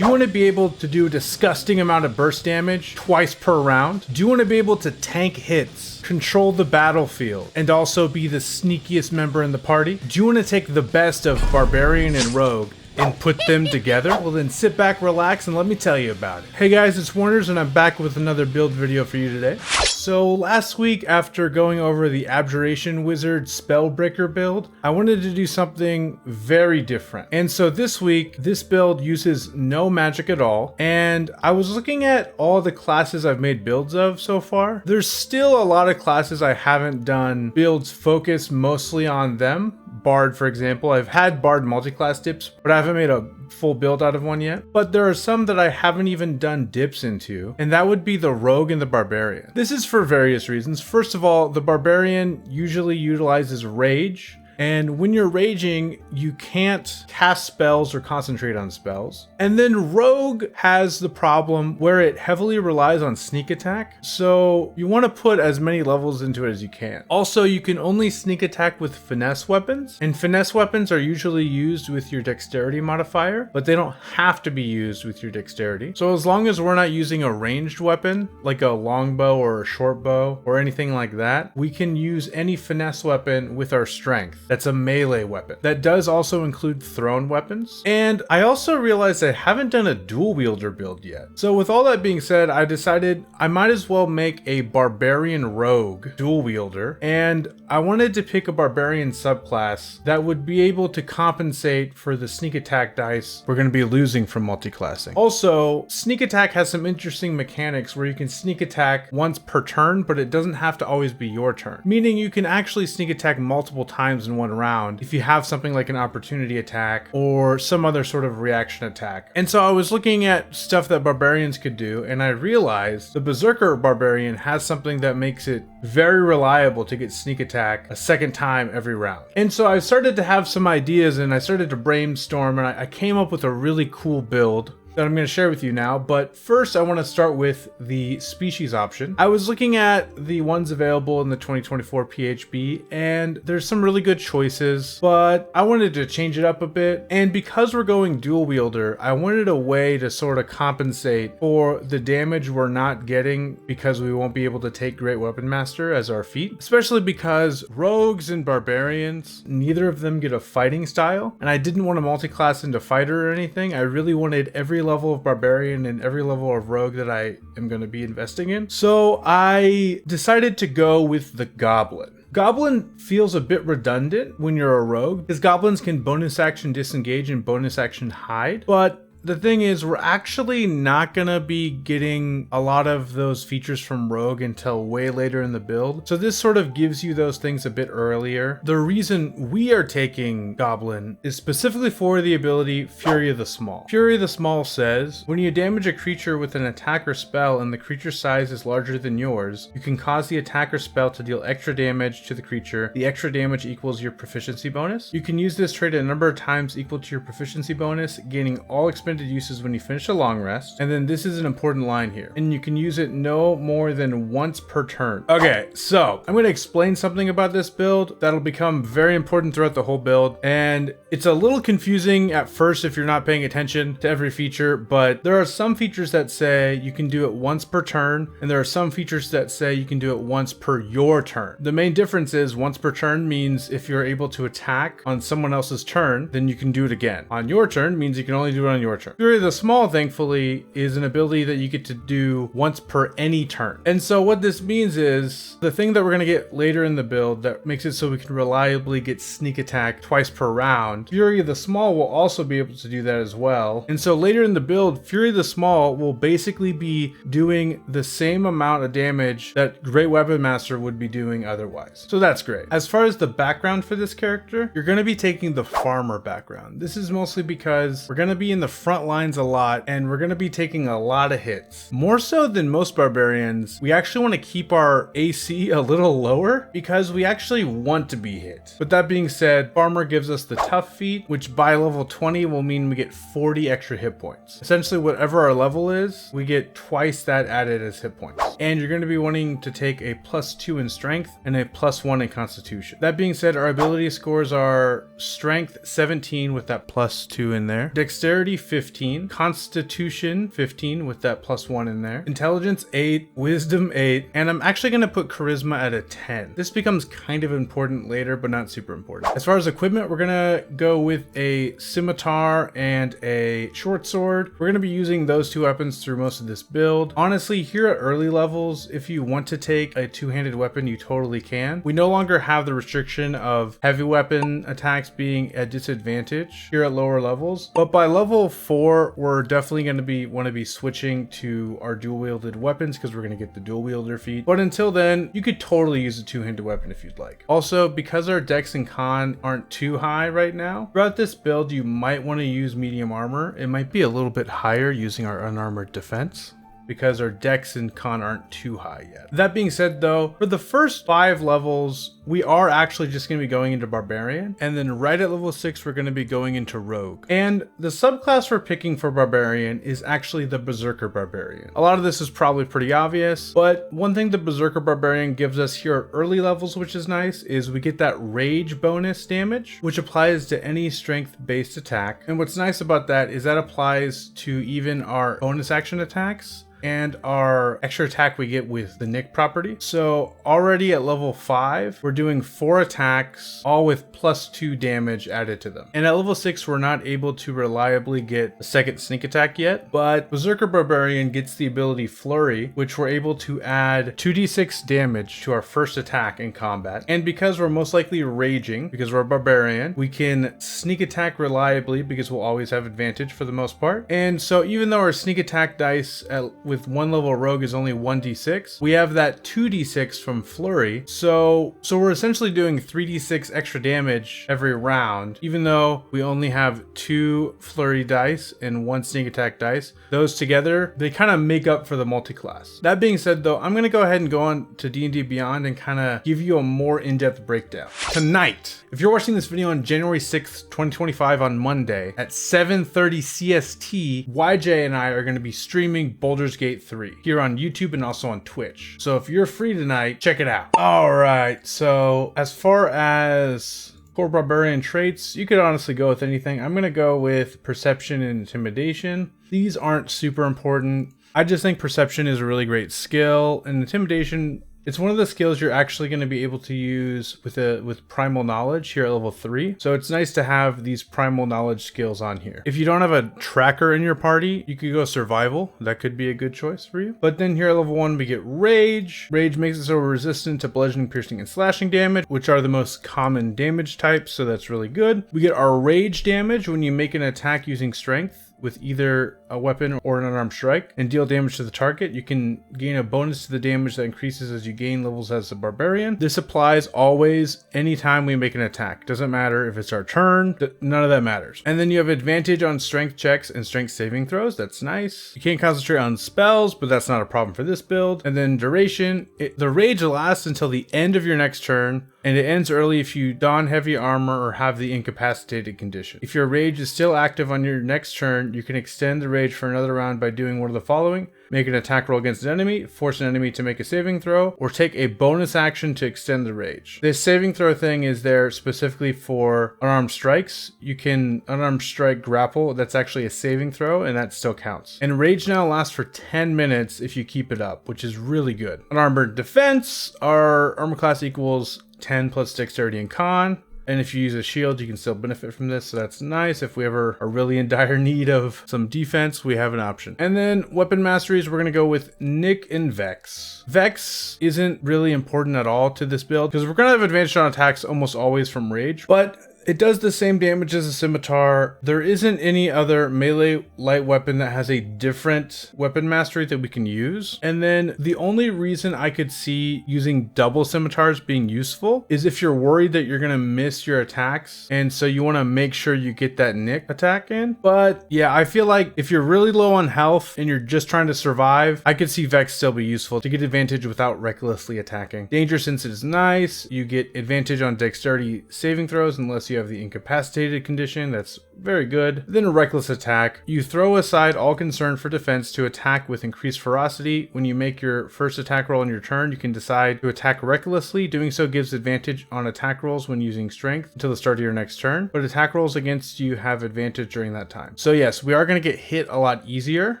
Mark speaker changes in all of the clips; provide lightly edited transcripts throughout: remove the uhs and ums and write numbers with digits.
Speaker 1: Do you want to be able to do a disgusting amount of burst damage twice per round? Do you want to be able to tank hits, control the battlefield, and also be the sneakiest member in the party? Do you want to take the best of Barbarian and Rogue and put them together? Well then sit back, relax, and let me tell you about it. Hey guys, it's Warners and I'm back with another build video for you today. So last week, after going over the Abjuration Wizard Spellbreaker build, I wanted to do something very different. And so this week, this build uses no magic at all. And I was looking at all the classes I've made builds of so far. There's still a lot of classes I haven't done builds focused mostly on them. Bard, for example. I've had Bard multi-class dips, but I haven't made a full build out of one yet. But there are some that I haven't even done dips into, and that would be the Rogue and the Barbarian. This is for various reasons. First of all, the Barbarian usually utilizes Rage, and when you're raging, you can't cast spells or concentrate on spells. And then Rogue has the problem where it heavily relies on sneak attack. So you want to put as many levels into it as you can. Also, you can only sneak attack with finesse weapons. And finesse weapons are usually used with your dexterity modifier, but they don't have to be used with your dexterity. So as long as we're not using a ranged weapon, like a longbow or a short bow or anything like that, we can use any finesse weapon with our strength. That's a melee weapon. That does also include thrown weapons. And I also realized I haven't done a dual wielder build yet. So with all that being said, I decided I might as well make a Barbarian-Rogue dual wielder. And I wanted to pick a Barbarian subclass that would be able to compensate for the sneak attack dice we're going to be losing from multiclassing. Also, sneak attack has some interesting mechanics where you can sneak attack once per turn, but it doesn't have to always be your turn. Meaning you can actually sneak attack multiple times in one round if you have something like an opportunity attack or some other sort of reaction attack. And so I was looking at stuff that barbarians could do, and I realized the Berserker Barbarian has something that makes it very reliable to get sneak attack a second time every round. And so I started to have some ideas and I started to brainstorm, and I came up with a really cool build that I'm going to share with you now. But first I want to start with the species option. I was looking at the ones available in the 2024 PHB, and there's some really good choices, but I wanted to change it up a bit. And because we're going dual wielder, I wanted a way to sort of compensate for the damage we're not getting because we won't be able to take Great Weapon Master as our feat, especially because rogues and barbarians, neither of them get a fighting style, and I didn't want to multi-class into fighter or anything. I really wanted every level of barbarian and every level of rogue that I am going to be investing in. So I decided to go with the Goblin. Goblin feels a bit redundant when you're a rogue, because goblins can bonus action disengage and bonus action hide, but the thing is, we're actually not gonna be getting a lot of those features from Rogue until way later in the build. So this sort of gives you those things a bit earlier. The reason we are taking Goblin is specifically for the ability Fury of the Small. Fury of the Small says, when you damage a creature with an attack or spell and the creature's size is larger than yours, you can cause the attack or spell to deal extra damage to the creature. The extra damage equals your proficiency bonus. You can use this trait a number of times equal to your proficiency bonus, gaining all expended uses when you finish a long rest. And then this is an important line here, and you can use it no more than once per turn. Okay, so I'm going to explain something about this build that'll become very important throughout the whole build, and it's a little confusing at first if you're not paying attention to every feature, but there are some features that say you can do it once per turn, and there are some features that say you can do it once per your turn. The main difference is once per turn means if you're able to attack on someone else's turn, then you can do it again. On your turn means you can only do it on your turn. Fury of the Small, thankfully, is an ability that you get to do once per any turn. And so what this means is the thing that we're going to get later in the build that makes it so we can reliably get sneak attack twice per round, Fury of the Small will also be able to do that as well. And so later in the build, Fury of the Small will basically be doing the same amount of damage that Great Weapon Master would be doing otherwise. So that's great. As far as the background for this character, you're going to be taking the farmer background. This is mostly because we're going to be in the front lines a lot, and we're going to be taking a lot of hits. More so than most barbarians, we actually want to keep our AC a little lower because we actually want to be hit. With that being said, Farmer gives us the tough feat, which by level 20 will mean we get 40 extra hit points. Essentially, whatever our level is, we get twice that added as hit points. And you're going to be wanting to take a +2 in strength and a +1 in constitution. That being said, our ability scores are strength 17 with that +2 in there, dexterity 15, 15, Constitution 15 with that +1 in there, Intelligence 8, Wisdom 8, and I'm actually going to put Charisma at a 10. This becomes kind of important later, but not super important. As far as equipment, we're going to go with a scimitar and a short sword. We're going to be using those two weapons through most of this build. Honestly, here at early levels, if you want to take a two-handed weapon, you totally can. We no longer have the restriction of heavy weapon attacks being a disadvantage here at lower levels, but by level 4, we're definitely going to want to be switching to our dual-wielded weapons because we're going to get the dual wielder feat. But until then, you could totally use a two-handed weapon if you'd like. Also, because our dex and con aren't too high right now, throughout this build, you might want to use medium armor. It might be a little bit higher using our unarmored defense, because our dex and con aren't too high yet. That being said though, for the first 5 levels, we are actually just going to be going into Barbarian, and then right at level 6, we're going to be going into Rogue. And the subclass we're picking for Barbarian is actually the Berserker Barbarian. A lot of this is probably pretty obvious, but one thing the Berserker Barbarian gives us here at early levels, which is nice, is we get that rage bonus damage, which applies to any strength-based attack. And what's nice about that is that applies to even our bonus action attacks and our extra attack we get with the Nick property. So already at level 5, we're doing 4 attacks, all with +2 damage added to them. And at level 6, we're not able to reliably get a second sneak attack yet, but Berserker Barbarian gets the ability Flurry, which we're able to add 2d6 damage to our first attack in combat. And because we're most likely raging, because we're a Barbarian, we can sneak attack reliably because we'll always have advantage for the most part. And so even though our sneak attack dice with 1 level rogue is only 1d6, we have that 2d6 from Flurry. So we're essentially doing 3d6 extra damage every round, even though we only have 2 Flurry dice and 1 sneak attack dice. Those together, they kind of make up for the multi-class. That being said though, I'm going to go ahead and go on to D&D Beyond and kind of give you a more in-depth breakdown. Tonight, if you're watching this video on January 6th, 2025 on Monday at 7:30 CST, YJ and I are going to be streaming Baldur's Gate 3 here on YouTube and also on Twitch. So if you're free tonight, check it out. All right, so as far as core barbarian traits, you could honestly go with anything. I'm gonna go with perception and intimidation. These aren't super important. I just think perception is a really great skill, and intimidation, it's one of the skills you're actually going to be able to use with primal knowledge here at level 3. So it's nice to have these primal knowledge skills on here. If you don't have a tracker in your party, you could go survival. That could be a good choice for you. But then here at level 1, we get rage. Rage makes it so we're resistant to bludgeoning, piercing, and slashing damage, which are the most common damage types. So that's really good. We get our rage damage when you make an attack using strength with either a weapon or an unarmed strike and deal damage to the target. You can gain a bonus to the damage that increases as you gain levels as a barbarian. This applies always anytime we make an attack. Doesn't matter if it's our turn, none of that matters. And then you have advantage on strength checks and strength saving throws. That's nice. You can't concentrate on spells, but that's not a problem for this build. And then duration, the rage lasts until the end of your next turn, and it ends early if you don heavy armor or have the incapacitated condition. If your rage is still active on your next turn, you can extend the rage for another round by doing one of the following: make an attack roll against an enemy, force an enemy to make a saving throw, or take a bonus action to extend the rage. This saving throw thing is there specifically for unarmed strikes. You can unarmed strike grapple. That's actually a saving throw, and that still counts. And rage now lasts for 10 minutes if you keep it up, which is really good. Unarmored defense, our armor class equals 10 plus dexterity and con. And if you use a shield, you can still benefit from this, so that's nice. If we ever are really in dire need of some defense, we have an option. And then weapon masteries, we're going to go with Nick and Vex. Vex isn't really important at all to this build because we're going to have advantage on attacks almost always from rage, but it does the same damage as a scimitar. There isn't any other melee light weapon that has a different weapon mastery that we can use. And then the only reason I could see using double scimitars being useful is if you're worried that you're going to miss your attacks, and so you want to make sure you get that Nick attack in. But yeah, I feel like if you're really low on health and you're just trying to survive, I could see Vex still be useful to get advantage without recklessly attacking. Danger sense is nice. You get advantage on dexterity saving throws unless you have the incapacitated condition. That's very good. Then a reckless attack. You throw aside all concern for defense to attack with increased ferocity. When you make your first attack roll on your turn, you can decide to attack recklessly. Doing so gives advantage on attack rolls when using strength until the start of your next turn, but attack rolls against you have advantage during that time. So yes, we are going to get hit a lot easier,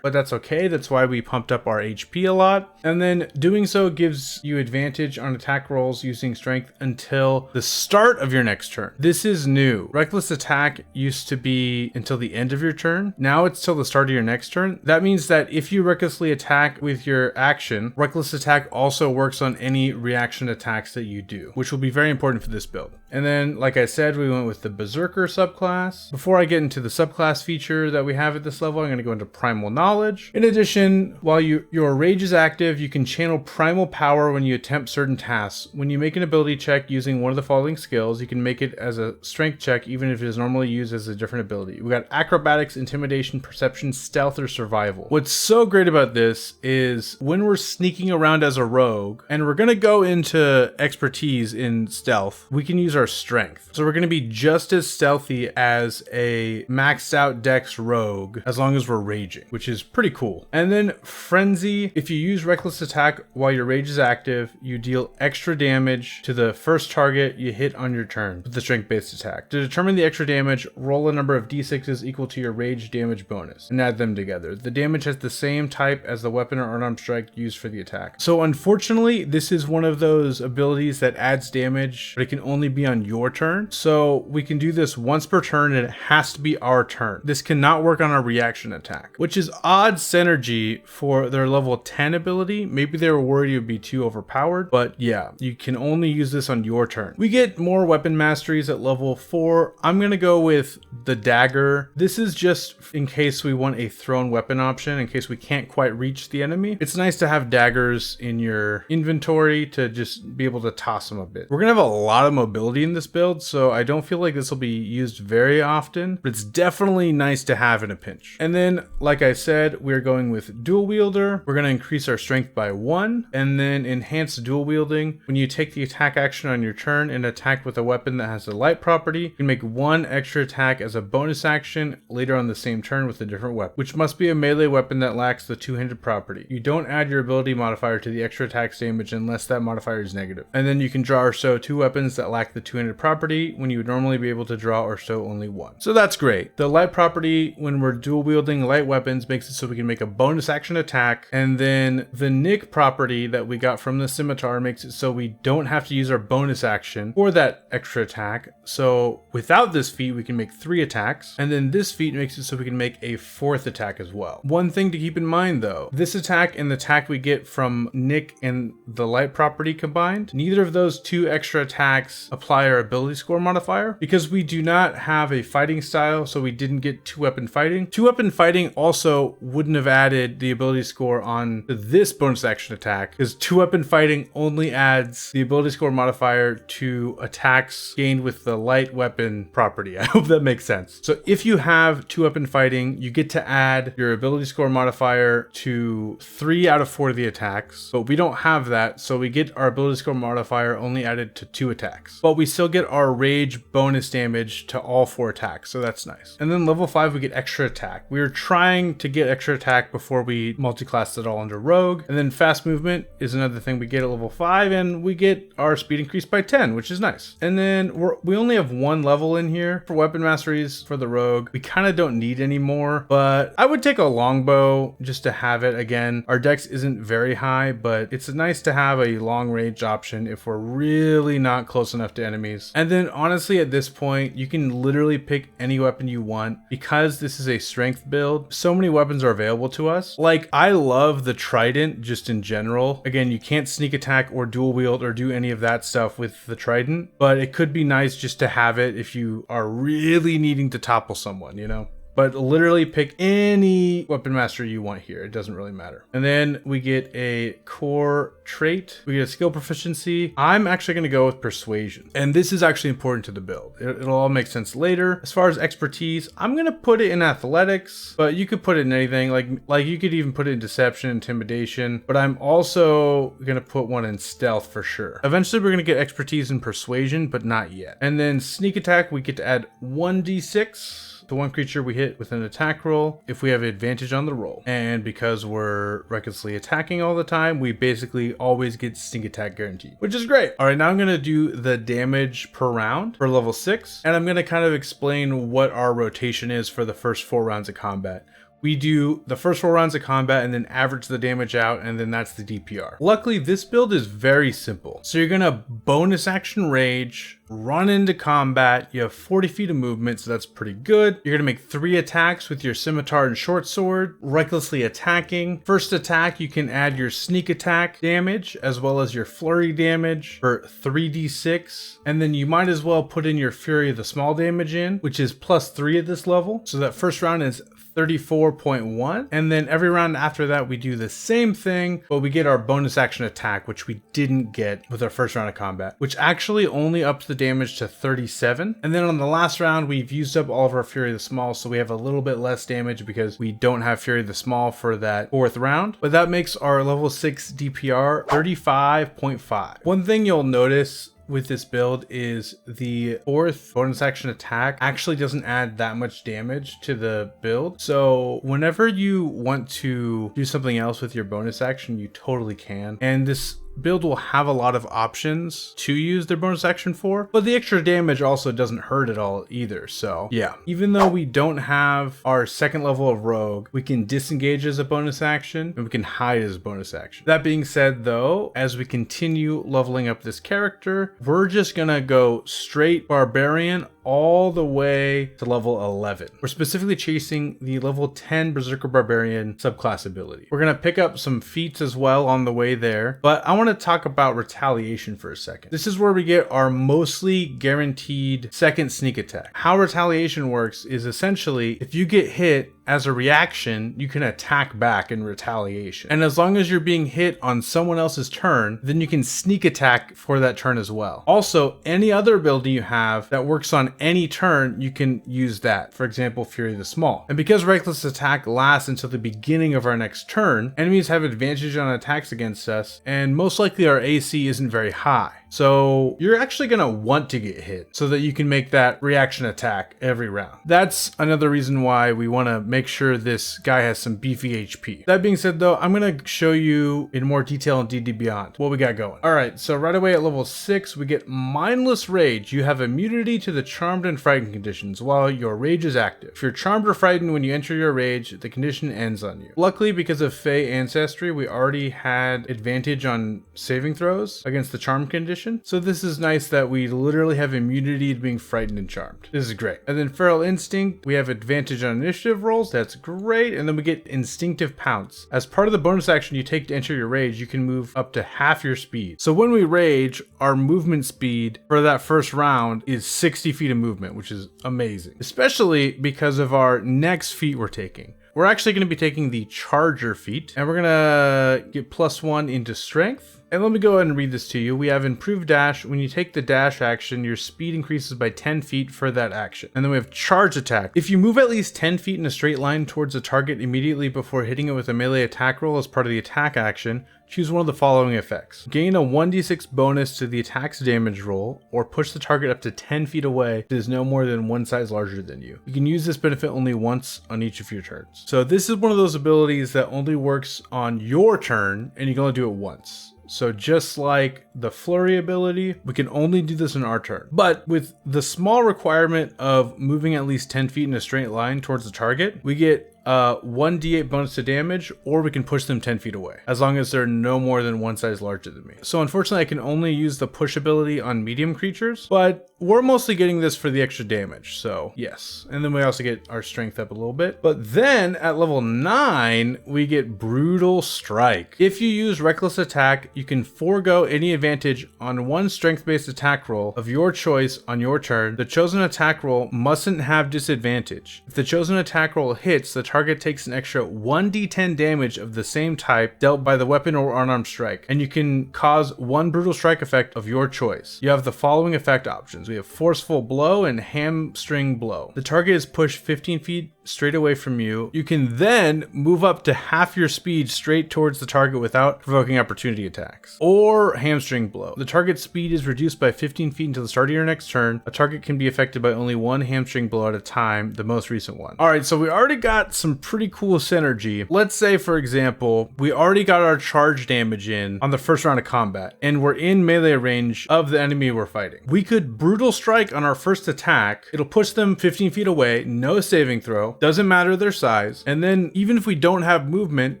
Speaker 1: but that's okay. That's why we pumped up our HP a lot. And then doing so gives you advantage on attack rolls using strength until the start of your next turn. This is new. Reckless attack used to be until the end of your turn. Now it's till the start of your next turn. That means that if you recklessly attack with your action, reckless attack also works on any reaction attacks that you do, which will be very important for this build. And then, like I said, we went with the Berserker subclass. Before I get into the subclass feature that we have at this level, I'm going to go into Primal Knowledge. In addition, while your rage is active, you can channel primal power when you attempt certain tasks. When you make an ability check using one of the following skills, you can make it as a strength check, even if it is normally used as a different ability. We got acrobatics, intimidation, perception, stealth, or survival. What's so great about this is when we're sneaking around as a rogue, and we're going to go into expertise in stealth, we can use our strength. So we're going to be just as stealthy as a maxed out dex rogue as long as we're raging, which is pretty cool. And then frenzy, if you use reckless attack while your rage is active, you deal extra damage to the first target you hit on your turn with the strength based attack. To determine the extra damage, roll a number of d6s equal to your rage damage bonus and add them together. The damage has the same type as the weapon or unarmed strike used for the attack. So unfortunately, this is one of those abilities that adds damage, but it can only be on your turn. So we can do this once per turn and it has to be our turn. This cannot work on our reaction attack, which is odd synergy for their level 10 ability. Maybe they were worried it would be too overpowered, but yeah, you can only use this on your turn. We get more weapon masteries at level 4. I'm going to go with the dagger. This is just in case we want a thrown weapon option, in case we can't quite reach the enemy. It's nice to have daggers in your inventory to just be able to toss them a bit. We're going to have a lot of mobility in this build, so I don't feel like this will be used very often, but it's definitely nice to have in a pinch. And then, like I said, we're going with dual wielder. We're going to increase our strength by 1, and then enhance dual wielding. When you take the attack action on your turn and attack with a weapon that has a light property, you can make 1 extra attack as a bonus action later on the same turn with a different weapon, which must be a melee weapon that lacks the two-handed property. You don't add your ability modifier to the extra attack's damage unless that modifier is negative. And then you can draw or stow 2 weapons that lack the two-handed property when you would normally be able to draw or stow only 1. So that's great. The light property, when we're dual wielding light weapons, makes it so we can make a bonus action attack. And then the nick property that we got from the scimitar makes it so we don't have to use our bonus action for that extra attack. So without this feat, we can make 3 attacks. And then this feat makes it so we can make a 4th attack as well. One thing to keep in mind though, this attack and the attack we get from nick and the light property combined, neither of those 2 extra attacks apply our ability score modifier because we do not have a fighting style, so we didn't get 2-weapon fighting. 2-weapon fighting also wouldn't have added the ability score on this bonus action attack because 2-weapon fighting only adds the ability score modifier to attacks gained with the light weapon property. I hope that makes sense. So if you have 2-weapon fighting, you get to add your ability score modifier to 3 out of 4 of the attacks, but we don't have that, so we get our ability score modifier only added to 2 attacks, but we still get our rage bonus damage to all 4 attacks, so that's nice. And then level 5 we get extra attack. We were trying to get extra attack before we multi-classed it all under rogue. And then fast movement is another thing we get at level 5, and we get our speed increased by 10, which is nice. And then we only have 1 level in here for weapon masteries for the rogue. We kind of don't need any more, but I would take a longbow just to have it. Again, our dex isn't very high, but it's nice to have a long range option if we're really not close enough to enemies. And then honestly, at this point, you can literally pick any weapon you want because this is a strength build. So many weapons are available to us. Like, I love the trident just in general. Again, you can't sneak attack or dual wield or do any of that stuff with the trident, but it could be nice just to have it if you are really needing to topple someone, you know? But literally pick any weapon master you want here. It doesn't really matter. And then we get a core trait. We get a skill proficiency. I'm actually going to go with persuasion. And this is actually important to the build. It'll all make sense later. As far as expertise, I'm going to put it in athletics, but you could put it in anything. Like you could even put it in deception, intimidation, but I'm also going to put one in stealth for sure. Eventually we're going to get expertise in persuasion, but not yet. And then sneak attack, we get to add 1d6. to one creature we hit with an attack roll if we have advantage on the roll. And because we're recklessly attacking all the time, we basically always get sneak attack guaranteed, which is great. All right, now I'm going to do the damage per round for level 6, and I'm going to kind of explain what our rotation is for the first 4 rounds of combat. We do the first 4 rounds of combat and then average the damage out, and then that's the DPR. Luckily, this build is very simple. So you're gonna bonus action rage, run into combat. You have 40 feet of movement, so that's pretty good. You're gonna make 3 attacks with your scimitar and short sword, recklessly attacking. First attack, you can add your sneak attack damage as well as your flurry damage for 3d6. And then you might as well put in your fury of the small damage in, which is +3 at this level. So that first round is 34.1, and then every round after that we do the same thing, but we get our bonus action attack, which we didn't get with our first round of combat, which actually only ups the damage to 37. And then on the last round, we've used up all of our Fury of the Small, so we have a little bit less damage because we don't have Fury of the Small for that 4th round, but that makes our level 6 DPR 35.5. One thing you'll notice with this build is the 4th bonus action attack actually doesn't add that much damage to the build. So whenever you want to do something else with your bonus action, you totally can. And this build will have a lot of options to use their bonus action for, but the extra damage also doesn't hurt at all either. So yeah, even though we don't have our 2nd level of rogue, we can disengage as a bonus action and we can hide as a bonus action. That being said though, as we continue leveling up this character, we're just gonna go straight barbarian all the way to level 11. We're specifically chasing the level 10 Berserker Barbarian subclass ability. We're going to pick up some feats as well on the way there, but I want to talk about retaliation for a second. This is where we get our mostly guaranteed 2nd sneak attack. How retaliation works is essentially if you get hit, as a reaction, you can attack back in retaliation. And as long as you're being hit on someone else's turn, then you can sneak attack for that turn as well. Also, any other ability you have that works on any turn, you can use that. For example, Fury of the Small. And because reckless attack lasts until the beginning of our next turn, enemies have advantage on attacks against us, and most likely our AC isn't very high. So you're actually going to want to get hit so that you can make that reaction attack every round. That's another reason why we want to make sure this guy has some beefy HP. That being said though, I'm going to show you in more detail in D&D Beyond what we got going. All right, so right away at level 6, we get Mindless Rage. You have immunity to the Charmed and Frightened conditions while your rage is active. If you're charmed or frightened when you enter your rage, the condition ends on you. Luckily, because of Fey ancestry, we already had advantage on saving throws against the charmed condition. So this is nice that we literally have immunity to being frightened and charmed. This is great. And then Feral Instinct, we have advantage on initiative rolls. That's great. And then we get Instinctive Pounce. As part of the bonus action you take to enter your rage, you can move up to half your speed. So when we rage, our movement speed for that first round is 60 feet of movement, which is amazing, especially because of our next feat we're taking. We're actually going to be taking the Charger feat, and we're going to get +1 into strength. And let me go ahead and read this to you. We have improved dash. When you take the dash action, your speed increases by 10 feet for that action. And then we have charge attack. If you move at least 10 feet in a straight line towards a target immediately before hitting it with a melee attack roll as part of the attack action, choose one of the following effects. Gain a 1d6 bonus to the attack's damage roll, or push the target up to 10 feet away that is no more than one size larger than you. You can use this benefit only once on each of your turns. So this is one of those abilities that only works on your turn, and you can only do it once. So just like the flurry ability, we can only do this in our turn. But with the small requirement of moving at least 10 feet in a straight line towards the target, we get 1d8 bonus to damage, or we can push them 10 feet away, as long as they're no more than one size larger than me. So unfortunately, I can only use the push ability on medium creatures, but we're mostly getting this for the extra damage, so yes. And then we also get our strength up a little bit. But then at level 9, we get Brutal Strike. If you use Reckless Attack, you can forego any advantage on one strength-based attack roll of your choice on your turn. The chosen attack roll mustn't have disadvantage. If the chosen attack roll hits, the target takes an extra 1d10 damage of the same type dealt by the weapon or unarmed strike, and you can cause one Brutal Strike effect of your choice. You have the following effect options. We have Forceful Blow and Hamstring Blow. The target is pushed 15 feet straight away from you. You can then move up to half your speed straight towards the target without provoking opportunity attacks. Or hamstring blow. The target's speed is reduced by 15 feet until the start of your next turn. A target can be affected by only one hamstring blow at a time, the most recent one. All right, so we already got some pretty cool synergy. Let's say, for example, we already got our charge damage in on the first round of combat, and we're in melee range of the enemy we're fighting. We could brutal strike on our first attack. It'll push them 15 feet away, no saving throw, doesn't matter their size. And then even if we don't have movement,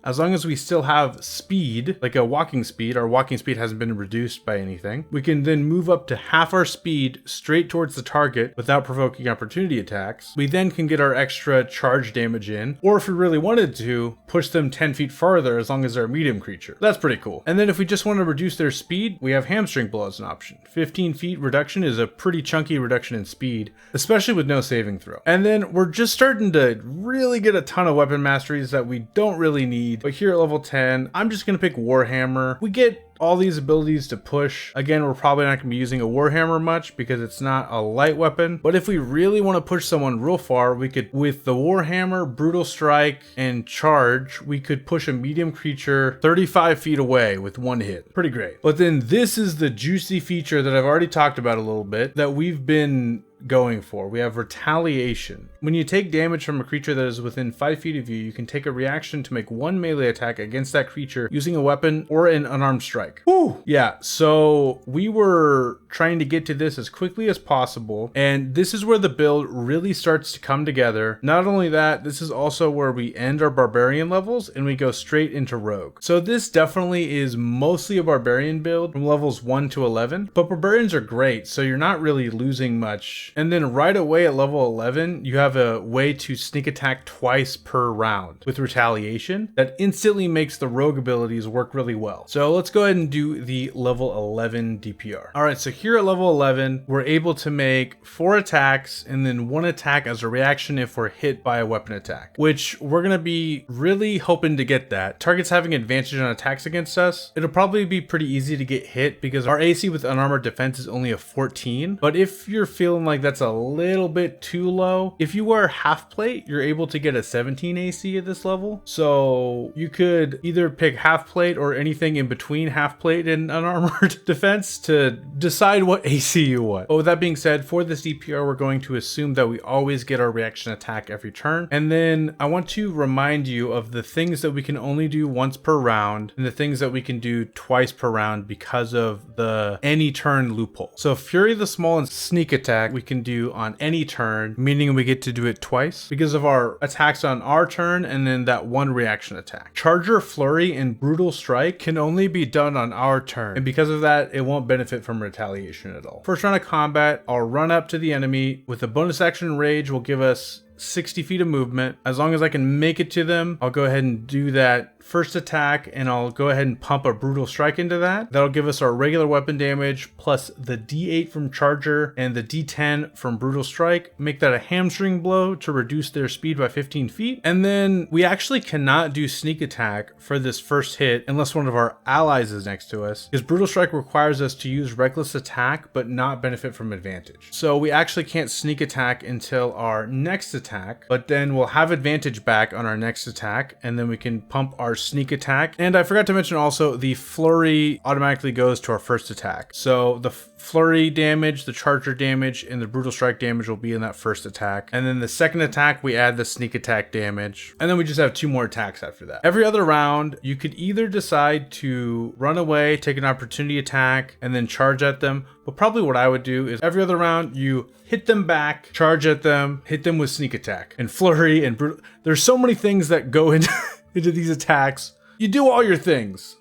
Speaker 1: as long as we still have speed, like a walking speed, our walking speed hasn't been reduced by anything, we can then move up to half our speed straight towards the target without provoking opportunity attacks. We then can get our extra charge damage in, or if we really wanted to, push them 10 feet farther as long as they're a medium creature. That's pretty cool. And then if we just want to reduce their speed, we have hamstring blow as an option. 15 feet reduction is a pretty chunky reduction in speed, especially with no saving throw. And then we're just starting to really get a ton of weapon masteries that we don't really need. But here at level 10, I'm just going to pick Warhammer. We get all these abilities to push. Again, we're probably not going to be using a Warhammer much because it's not a light weapon. But if we really want to push someone real far, we could, with the Warhammer, Brutal Strike, and Charge, we could push a medium creature 35 feet away with one hit. Pretty great. But then this is the juicy feature that I've already talked about a little bit that we've been going for. We have Retaliation. When you take damage from a creature that is within 5 feet of you, you can take a reaction to make one melee attack against that creature using a weapon or an unarmed strike. Woo! Yeah, so we were trying to get to this as quickly as possible, and this is where the build really starts to come together. Not only that, this is also where we end our barbarian levels and we go straight into rogue. So this definitely is mostly a barbarian build from levels 1 to 11, but barbarians are great, so you're not really losing much. And then right away at level 11, you have a way to sneak attack twice per round with retaliation that instantly makes the rogue abilities work really well. So let's go ahead and do the level 11 DPR. All right, so here at level 11, we're able to make 4 attacks and then 1 attack as a reaction if we're hit by a weapon attack, which we're gonna be really hoping to get that. Targets having advantage on attacks against us, it'll probably be pretty easy to get hit because our AC with unarmored defense is only a 14. But if you're feeling like that's a little bit too low, if you wear half plate, you're able to get a 17 AC at this level. So you could either pick half plate or anything in between half plate and unarmored defense to decide what AC you want. But with that being said, for this DPR, we're going to assume that we always get our reaction attack every turn. And then I want to remind you of the things that we can only do once per round and the things that we can do twice per round because of the any turn loophole. So Fury the Small and Sneak Attack we can do on any turn, meaning we get to do it twice because of our attacks on our turn and then that one reaction attack. Charger, Flurry, and Brutal Strike can only be done on our turn, and because of that, it won't benefit from retaliation at all. First round of combat, I'll run up to the enemy with a bonus action. Rage will give us 60 feet of movement. As long as I can make it to them, I'll go ahead and do that first attack, and I'll go ahead and pump a Brutal Strike into that. That'll give us our regular weapon damage plus the D8 from Charger and the D10 from Brutal Strike. Make that a hamstring blow to reduce their speed by 15 feet. And then we actually cannot do Sneak Attack for this first hit unless one of our allies is next to us, because Brutal Strike requires us to use Reckless Attack but not benefit from advantage. So we actually can't Sneak Attack until our next attack, but then we'll have advantage back on our next attack, and then we can pump our Sneak Attack. And I forgot to mention also, the Flurry automatically goes to our first attack. So the Flurry damage, the Charger damage, and the Brutal Strike damage will be in that first attack. And then the second attack, we add the Sneak Attack damage. And then we just have 2 more attacks after that. Every other round, you could either decide to run away, take an opportunity attack, and then charge at them. But probably what I would do is every other round, you hit them back, charge at them, hit them with Sneak Attack and Flurry and Brutal. There's so many things that go into these attacks. You do all your things.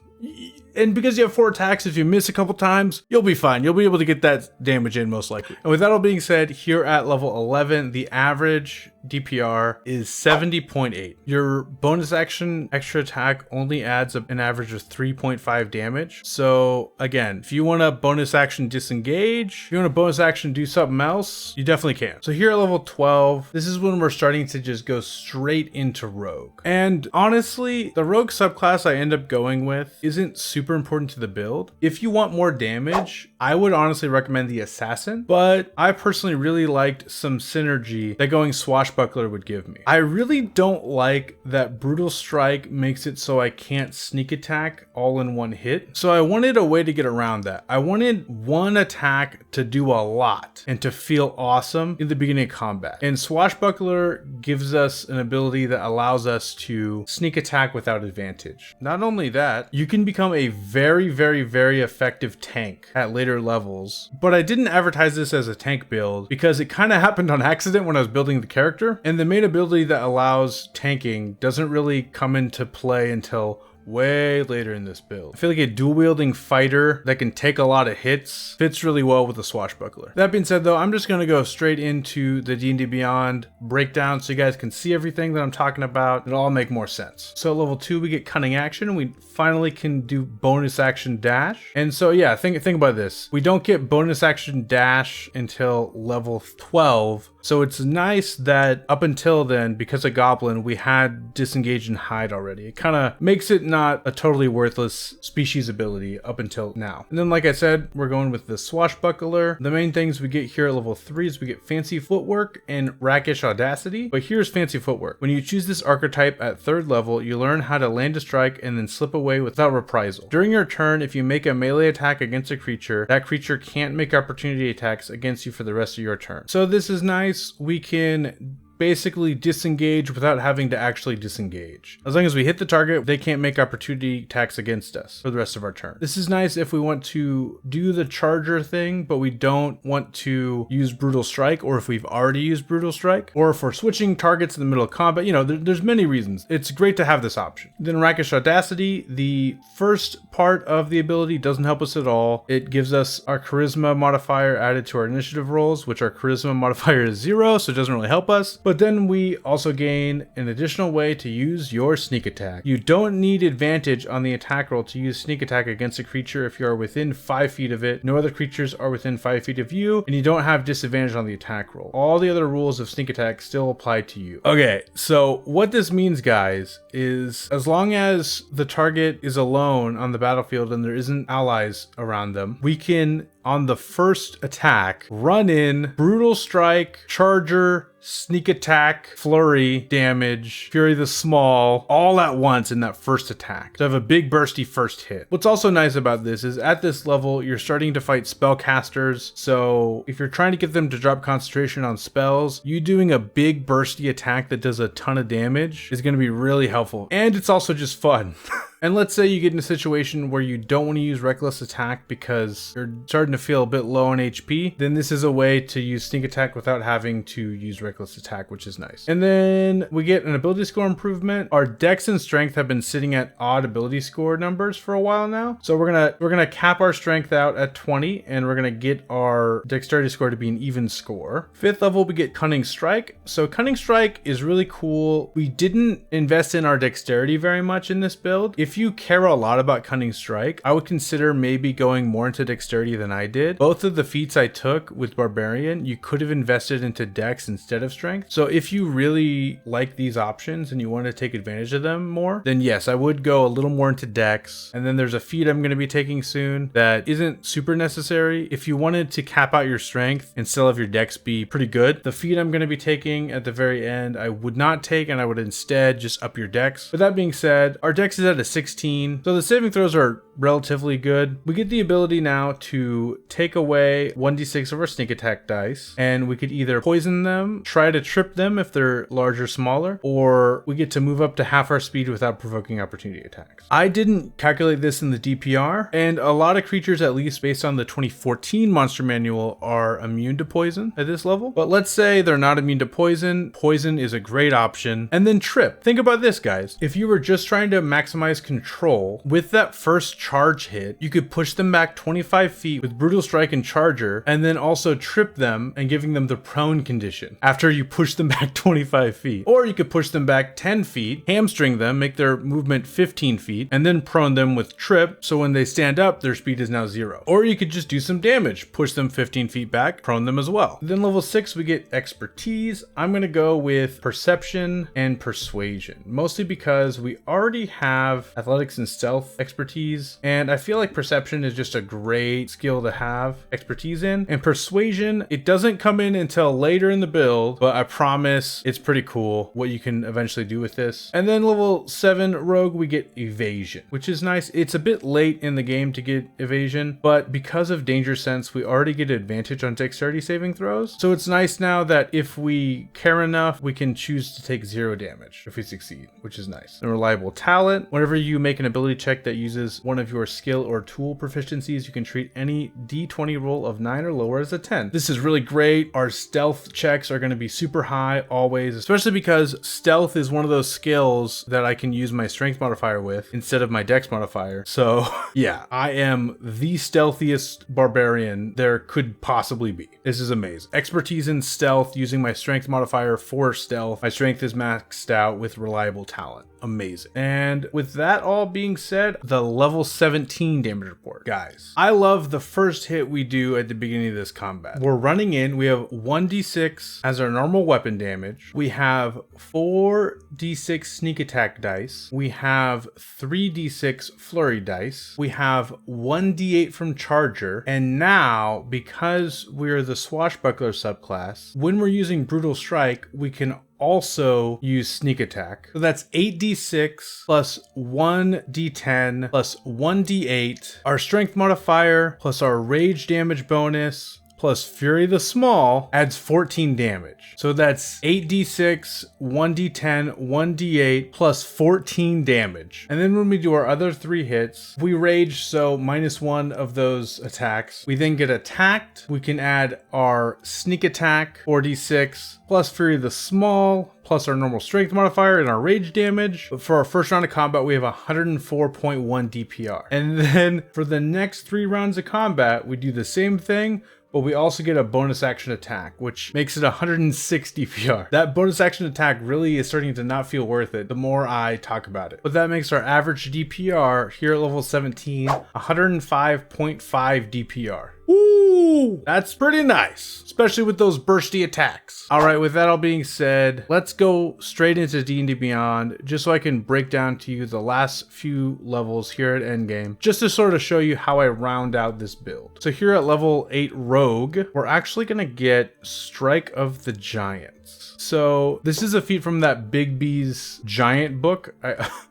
Speaker 1: And because you have 4 attacks, if you miss a couple times, you'll be fine. You'll be able to get that damage in most likely. And with that all being said, here at level 11, the average DPR is 70.8. Your bonus action extra attack only adds an average of 3.5 damage. So again, if you want to bonus action disengage, if you want to bonus action do something else, you definitely can. So here at level 12, this is when we're starting to just go straight into rogue. And honestly, the rogue subclass I end up going with isn't super important to the build. If you want more damage, I would honestly recommend the assassin, but I personally really liked some synergy that going swashbuckler Swashbuckler would give me. I really don't like that Brutal Strike makes it so I can't sneak attack all in one hit. So I wanted a way to get around that. I wanted one attack to do a lot and to feel awesome in the beginning of combat. And Swashbuckler gives us an ability that allows us to sneak attack without advantage. Not only that, you can become a very, very, very effective tank at later levels. But I didn't advertise this as a tank build because it kind of happened on accident when I was building the character. And the main ability that allows tanking doesn't really come into play until way later in this build. I feel like a dual wielding fighter that can take a lot of hits fits really well with the Swashbuckler. That being said though, I'm just going to go straight into the D&D Beyond breakdown so you guys can see everything that I'm talking about. It'll all make more sense. So level 2 we get cunning action. We finally can do bonus action dash. And so yeah, think about this. We don't get bonus action dash until level 12. So it's nice that up until then, because of Goblin, we had disengage and hide already. It kind of makes it not a totally worthless species ability up until now. And then like I said, we're going with the Swashbuckler. The main things we get here at level 3 is we get fancy footwork and rakish audacity. But here's fancy footwork. When you choose this archetype at 3rd level, you learn how to land a strike and then slip away without reprisal. During your turn, if you make a melee attack against a creature, that creature can't make opportunity attacks against you for the rest of your turn. So this is nice. We can basically disengage without having to actually disengage. As long as we hit the target, they can't make opportunity attacks against us for the rest of our turn. This is nice if we want to do the charger thing, but we don't want to use Brutal Strike, or if we've already used Brutal Strike, or if we're switching targets in the middle of combat. You know, there's many reasons. It's great to have this option. Then Rakish Audacity, the first part of the ability doesn't help us at all. It gives us our Charisma modifier added to our initiative rolls, which our Charisma modifier is 0, so it doesn't really help us. But then we also gain an additional way to use your sneak attack. You don't need advantage on the attack roll to use sneak attack against a creature if you are within 5 feet of it. No other creatures are within 5 feet of you, and you don't have disadvantage on the attack roll. All the other rules of sneak attack still apply to you. Okay, so what this means, guys, is as long as the target is alone on the battlefield and there isn't allies around them, we can, on the first attack, run in, Brutal Strike, Charger, Sneak Attack, Flurry, Damage, Fury the Small, all at once in that first attack. So have a big bursty first hit. What's also nice about this is at this level, you're starting to fight spellcasters. So if you're trying to get them to drop concentration on spells, you doing a big bursty attack that does a ton of damage is going to be really helpful. And it's also just fun. And let's say you get in a situation where you don't want to use Reckless Attack because you're starting to feel a bit low on HP, then this is a way to use Sneak Attack without having to use Reckless Attack, which is nice. And then we get an ability score improvement. Our Dex and Strength have been sitting at odd ability score numbers for a while now. So we're gonna cap our Strength out at 20, and we're gonna get our Dexterity score to be an even score. 5th level, we get Cunning Strike. So Cunning Strike is really cool. We didn't invest in our Dexterity very much in this build. If you care a lot about Cunning Strike, I would consider maybe going more into Dexterity than I did. Both of the feats I took with Barbarian, you could have invested into Dex instead of Strength. So if you really like these options and you want to take advantage of them more, then yes, I would go a little more into Dex. And then there's a feat I'm going to be taking soon that isn't super necessary. If you wanted to cap out your Strength and still have your Dex be pretty good, the feat I'm going to be taking at the very end, I would not take, and I would instead just up your Dex. But that being said, our Dex is at a 16, so the saving throws are relatively good. We get the ability now to take away 1d6 of our sneak attack dice, and we could either poison them, try to trip them if they're large or smaller, or we get to move up to half our speed without provoking opportunity attacks. I didn't calculate this in the DPR, and a lot of creatures, at least based on the 2014 monster manual, are immune to poison at this level. But let's say they're not immune to poison. Poison is a great option. And then trip. Think about this, guys. If you were just trying to maximize control, with that first charge hit, you could push them back 25 feet with Brutal Strike and Charger, and then also trip them and giving them the prone condition after you push them back 25 feet. Or you could push them back 10 feet, hamstring them, make their movement 15 feet, and then prone them with trip, so when they stand up, their speed is now 0. Or you could just do some damage, push them 15 feet back, prone them as well. Then level 6, we get Expertise. I'm going to go with Perception and Persuasion, mostly because we already have athletics and stealth expertise, and I feel like perception is just a great skill to have expertise in. And persuasion, it doesn't come in until later in the build, but I promise it's pretty cool what you can eventually do with this. And then level 7 rogue, we get evasion, which is nice. It's a bit late in the game to get evasion, but because of danger sense, we already get advantage on dexterity saving throws. So it's nice now that if we care enough, we can choose to take 0 damage if we succeed, which is nice. And reliable talent, whenever you make an ability check that uses one of your skill or tool proficiencies, you can treat any d20 roll of 9 or lower as a 10. This is really great. Our stealth checks are going to be super high always, especially because stealth is one of those skills that I can use my strength modifier with instead of my dex modifier. So yeah, I am the stealthiest barbarian there could possibly be. This is amazing. Expertise in stealth using my strength modifier for stealth. My strength is maxed out with reliable talent. Amazing. And with that all being said, the level 17 damage report. Guys, I love the first hit we do at the beginning of this combat. We're running in, we have 1d6 as our normal weapon damage. We have 4d6 sneak attack dice. We have 3d6 flurry dice. We have 1d8 from charger. And now, because we're the swashbuckler subclass, when we're using brutal strike, we can also use sneak attack. So that's 8d6 plus 1d10 plus 1d8. Our strength modifier plus our rage damage bonus plus Fury the Small adds 14 damage. So that's 8d6, 1d10, 1d8 plus 14 damage. And then when we do our other 3 hits, we rage, so -1 of those attacks. We then get attacked. We can add our sneak attack, 4d6, plus Fury the Small, plus our normal strength modifier and our rage damage. But for our first round of combat, we have 104.1 DPR. And then for the next 3 rounds of combat, we do the same thing, but we also get a bonus action attack, which makes it 106 DPR. That bonus action attack really is starting to not feel worth it the more I talk about it. But that makes our average DPR here at level 17, 105.5 DPR. Ooh, that's pretty nice, especially with those bursty attacks. All right, with that all being said, let's go straight into D&D Beyond, just so I can break down to you the last few levels here at Endgame, just to sort of show you how I round out this build. So here at level 8 Rogue, we're actually gonna get Strike of the Giants. So this is a feat from that Big B's Giant book.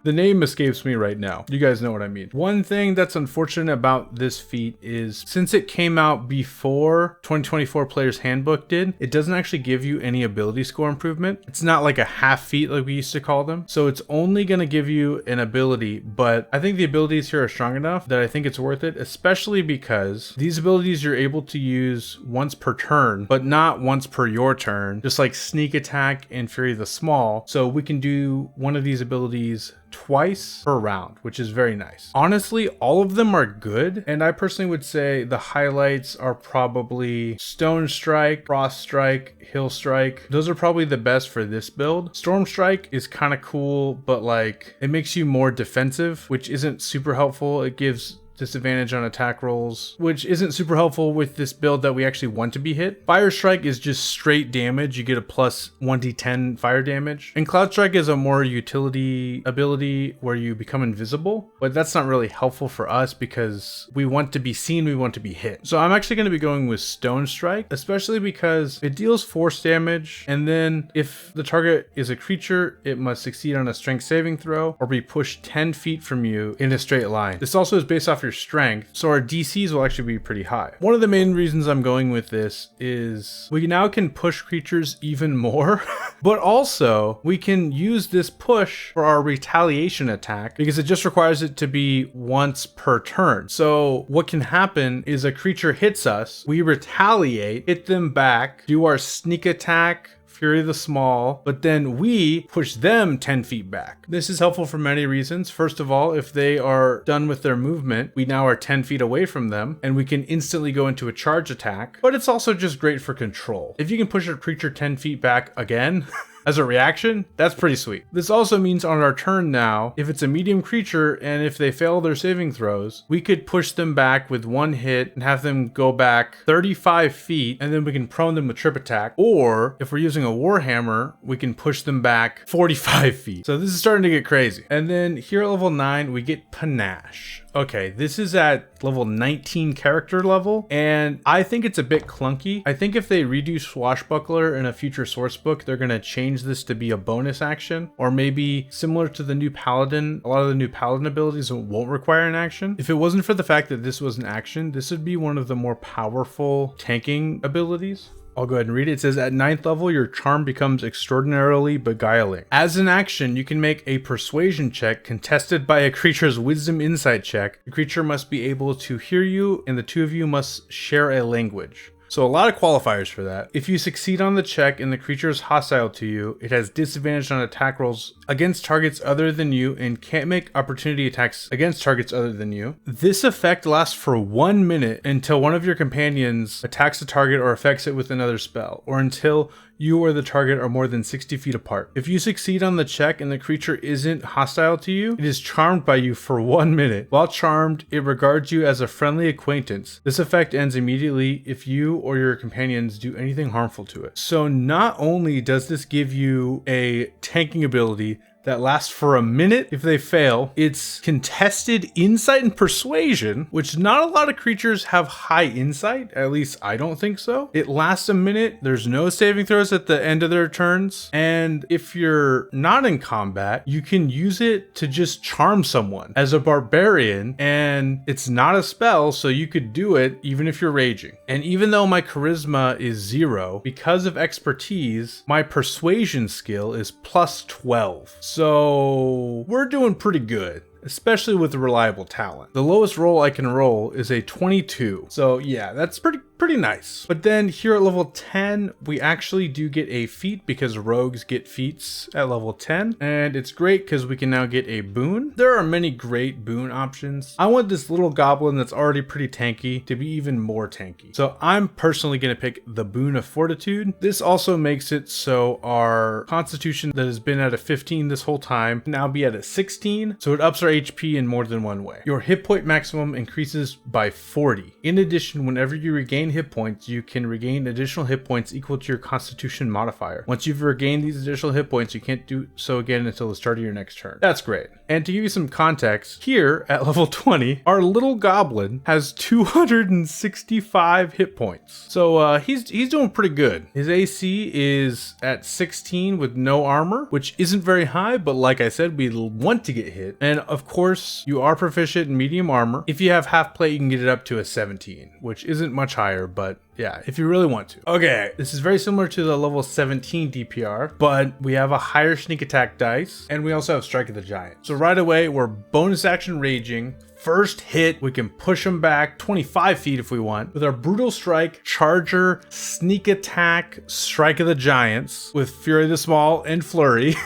Speaker 1: The name escapes me right now. You guys know what I mean. One thing that's unfortunate about this feat is since it came out before 2024 Player's Handbook did, it doesn't actually give you any ability score improvement. It's not like a half feat like we used to call them. So it's only going to give you an ability, but I think the abilities here are strong enough that I think it's worth it, especially because these abilities you're able to use once per turn, but not once per your turn, just like Sneak Attack and Fury the Small. So we can do one of these abilities twice per round, which is very nice. Honestly, all of them are good, and I personally would say the highlights are probably Stone Strike, Frost Strike, Hill Strike. Those are probably the best for this build. Storm Strike is kind of cool, but like it makes you more defensive, which isn't super helpful. It gives disadvantage on attack rolls, which isn't super helpful with this build that we actually want to be hit. Fire Strike is just straight damage. You get a plus 1d10 fire damage. And Cloud Strike is a more utility ability where you become invisible, but that's not really helpful for us because we want to be seen, we want to be hit. So I'm actually going to be going with Stone Strike, especially because it deals force damage, and then if the target is a creature, it must succeed on a strength saving throw or be pushed 10 feet from you in a straight line. This also is based off your strength, so our DCs will actually be pretty high. One of the main reasons I'm going with this is we now can push creatures even more, but also we can use this push for our retaliation attack because it just requires it to be once per turn. So what can happen is a creature hits us, we retaliate, hit them back, do our sneak attack, Fury the Small, but then we push them 10 feet back. This is helpful for many reasons. First of all, if they are done with their movement, we now are 10 feet away from them and we can instantly go into a charge attack, but it's also just great for control. If you can push a creature 10 feet back again, as a reaction, that's pretty sweet. This also means on our turn now, if it's a medium creature and if they fail their saving throws, we could push them back with one hit and have them go back 35 feet, and then we can prone them with trip attack. Or if we're using a Warhammer, we can push them back 45 feet. So this is starting to get crazy. And then here at level 9, we get Panache. Okay, this is at level 19 character level, and I think it's a bit clunky. I think if they redo Swashbuckler in a future source book, they're going to change this to be a bonus action, or maybe similar to the new Paladin. A lot of the new Paladin abilities won't require an action. If it wasn't for the fact that this was an action, this would be one of the more powerful tanking abilities. I'll go ahead and read it. It says, at 9th level, your charm becomes extraordinarily beguiling. As an action, you can make a persuasion check contested by a creature's wisdom insight check. The creature must be able to hear you, and the two of you must share a language. So a lot of qualifiers for that. If you succeed on the check and the creature is hostile to you, it has disadvantage on attack rolls against targets other than you and can't make opportunity attacks against targets other than you. This effect lasts for 1 minute until one of your companions attacks the target or affects it with another spell, or until you or the target are more than 60 feet apart. If you succeed on the check and the creature isn't hostile to you, it is charmed by you for 1 minute. While charmed, it regards you as a friendly acquaintance. This effect ends immediately if you or your companions do anything harmful to it. So not only does this give you a tanking ability that lasts for a minute if they fail, it's contested insight and persuasion, which not a lot of creatures have high insight, at least I don't think so. It lasts a minute, there's no saving throws at the end of their turns, and if you're not in combat, you can use it to just charm someone as a barbarian, and it's not a spell, so you could do it even if you're raging. And even though my charisma is 0, because of expertise, my persuasion skill is plus 12. So we're doing pretty good, especially with reliable talent. The lowest roll I can roll is a 22. So yeah, that's pretty nice. But then here at level 10, we actually do get a feat because rogues get feats at level 10. And it's great because we can now get a boon. There are many great boon options. I want this little goblin that's already pretty tanky to be even more tanky. So I'm personally going to pick the boon of fortitude. This also makes it so our constitution that has been at a 15 this whole time can now be at a 16. So it ups our HP in more than one way. Your hit point maximum increases by 40. In addition, whenever you regain hit points, you can regain additional hit points equal to your constitution modifier. Once you've regained these additional hit points, you can't do so again until the start of your next turn. That's great. And to give you some context, here at level 20, our little goblin has 265 hit points. So he's doing pretty good. His AC is at 16 with no armor, which isn't very high, but like I said, we want to get hit. And of course, you are proficient in medium armor. If you have half plate, you can get it up to a 17, which isn't much higher, but yeah, if you really want to. Okay, this is very similar to the level 17 DPR, but we have a higher sneak attack dice, and we also have Strike of the Giant. So right away, we're bonus action raging. First hit, we can push them back 25 feet if we want. With our Brutal Strike, Charger, Sneak Attack, Strike of the Giants, with Fury the Small and Flurry,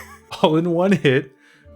Speaker 1: all in one hit.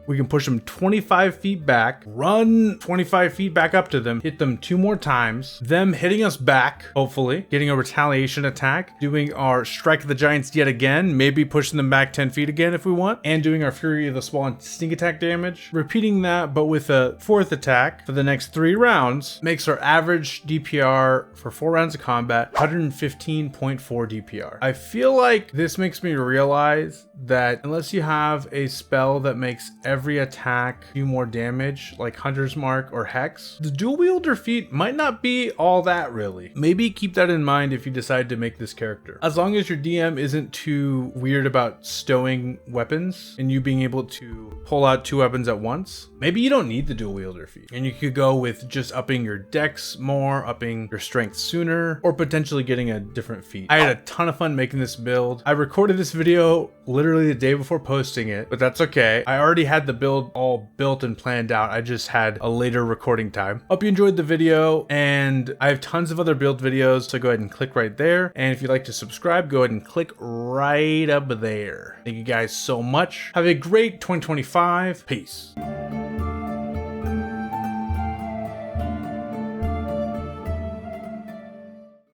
Speaker 1: We can push them 25 feet back, run 25 feet back up to them, hit them 2 more times, them hitting us back, hopefully, getting a retaliation attack, doing our Strike of the Giants yet again, maybe pushing them back 10 feet again if we want, and doing our Fury of the Small and Sneak Attack damage. Repeating that, but with a 4th attack for the next 3 rounds, makes our average DPR for 4 rounds of combat 115.4 DPR. I feel like this makes me realize that unless you have a spell that makes every attack do more damage, like Hunter's Mark or Hex, the dual wielder feat might not be all that really. Maybe keep that in mind if you decide to make this character. As long as your DM isn't too weird about stowing weapons and you being able to pull out 2 weapons at once, maybe you don't need the dual wielder feat. And you could go with just upping your dex more, upping your strength sooner, or potentially getting a different feat. I had a ton of fun making this build. I recorded this video literally the day before posting it, but that's okay. I already had the build all built and planned out. I just had a later recording time. Hope you enjoyed the video, and I have tons of other build videos, so go ahead and click right there. And if you'd like to subscribe, go ahead and click right up there. Thank you guys so much. Have a great 2025. Peace.